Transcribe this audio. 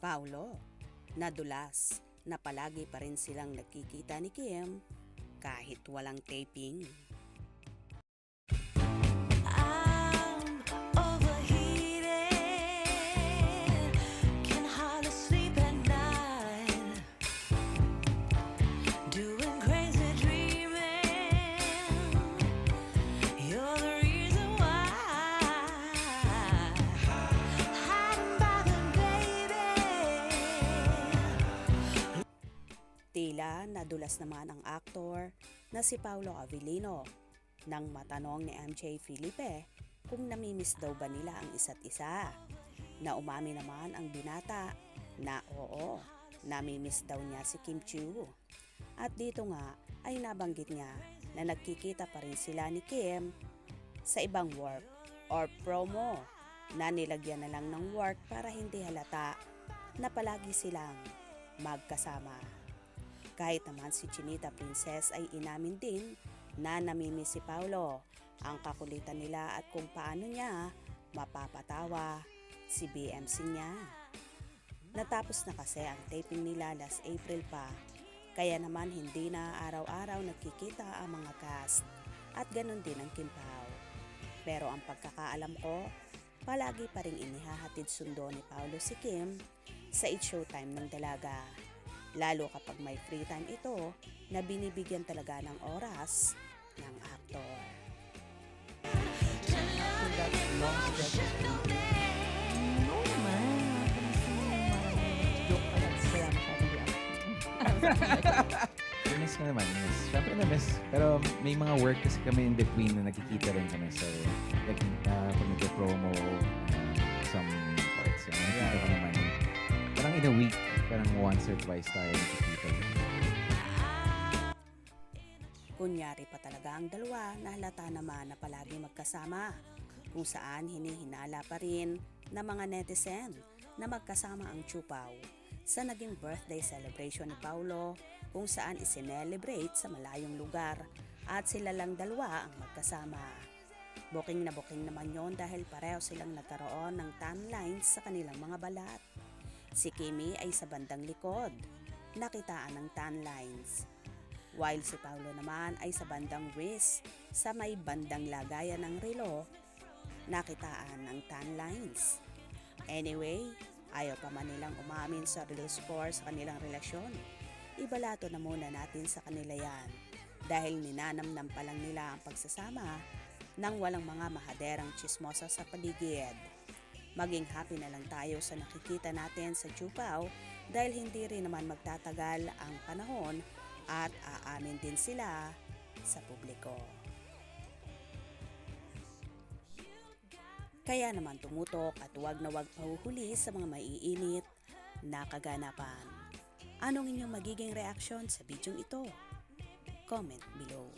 Paulo, nadulas na palagi pa rin silang nagkikita ni Kim kahit walang taping. I'm overheated, can hardly sleep at night, doing crazy dreaming, you're the reason why, hiding by the baby. Tila nadulas naman ang aktor na si Paulo Avellino nang matanong ni MJ Felipe kung namimiss daw ba nila ang isa't isa. Na umami naman ang binata na oo, namimiss daw niya si Kim Chiu. At dito nga ay nabanggit niya na nagkikita pa rin sila ni Kim sa ibang work or promo na nilagyan na lang ng work para hindi halata na palagi silang magkasama. Kahit naman si Chinita Princess ay inamin din na namimiss si Paulo, ang kakulitan nila at kung paano niya mapapatawa si BMC niya. Natapos na kasi ang taping nila last April pa, kaya naman hindi na araw-araw nagkikita ang mga cast at ganun din ang Kim Pao. Pero ang pagkakaalam ko, palagi pa rin inihahatid sundo ni Paulo si Kim sa It's Showtime ng Dalaga. Lalo kapag may free time ito na binibigyan talaga ng oras ng aktor. No naman. Joke pa lang. Kaya masyadong Miss ko naman, miss. Siyempre na-miss. Pero may mga work kasi kami in between na nakikita rin kami. So, like, pag nag-promo some parts, nakikita ko naman. Parang in a week, parang once or twice tayo nakikita. Kunyari pa talaga ang dalawa na halata naman na palagi magkasama, kung saan hinihinala pa rin ng mga netizen na magkasama ang Chupaw sa naging birthday celebration ni Paulo kung saan isinelebrate sa malayong lugar at sila lang dalawa ang magkasama. Booking na booking naman yon dahil pareho silang nagkaroon ng tan lines sa kanilang mga balat. Si Kimi ay sa bandang likod, nakitaan ng tan lines. While si Paulo naman ay sa bandang wrist, sa may bandang lagayan ng relo, nakitaan ng tan lines. Anyway, ayaw pa man nilang umamin sa real score sa kanilang relasyon. Ibalato na muna natin sa kanila yan dahil ninanamnam pa lang nila ang pagsasama nang walang mga mahaderang chismosa sa paligid. Maging happy na lang tayo sa nakikita natin sa Chupaw dahil hindi rin naman magtatagal ang panahon at aamin din sila sa publiko. Kaya naman tumutok at huwag na huwag pahuhuli sa mga maiinit na kaganapan. Anong inyong magiging reaksyon sa bidyong ito? Comment below.